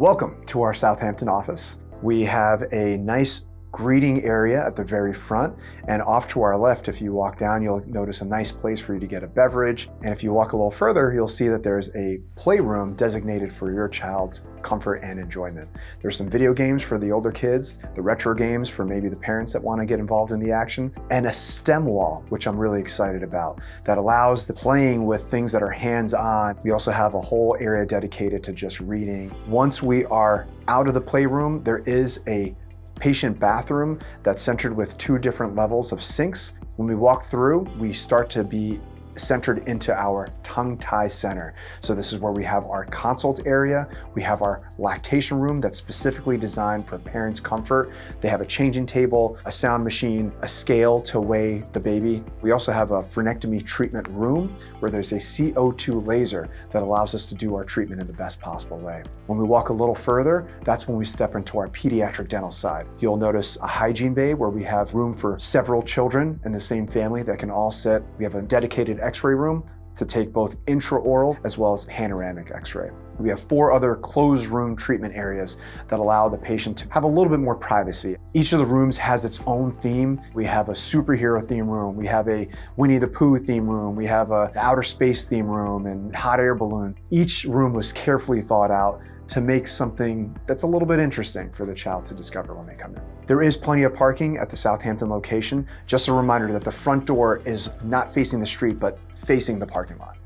Welcome to our Southampton office. We have a nice greeting area at the very front, and off to our left, if you walk down, you'll notice a nice place for you to get a beverage. And if you walk a little further, you'll see that there's a playroom designated for your child's comfort and enjoyment. There's some video games for the older kids, the retro games for maybe the parents that want to get involved in the action, and a STEM wall, which I'm really excited about, that allows the playing with things that are hands-on. We also have a whole area dedicated to just reading. Once we are out of the playroom, there is a patient bathroom that's centered with 2 different levels of sinks. When we walk through, we start to be centered into our tongue tie center. So this is where we have our consult area. We have our lactation room that's specifically designed for parents' comfort. They have a changing table, a sound machine, a scale to weigh the baby. We also have a frenectomy treatment room where there's a CO2 laser that allows us to do our treatment in the best possible way. When we walk a little further, that's when we step into our pediatric dental side. You'll notice a hygiene bay where we have room for several children in the same family that can all sit. We have a dedicated X-ray room to take both intraoral as well as panoramic X-ray. We have 4 other closed room treatment areas that allow the patient to have a little bit more privacy. Each of the rooms has its own theme. We have a superhero theme room, we have a Winnie the Pooh theme room, we have an outer space theme room and hot air balloon. Each room was carefully thought out to make something that's a little bit interesting for the child to discover when they come in. There is plenty of parking at the Southampton location. Just a reminder that the front door is not facing the street, but facing the parking lot.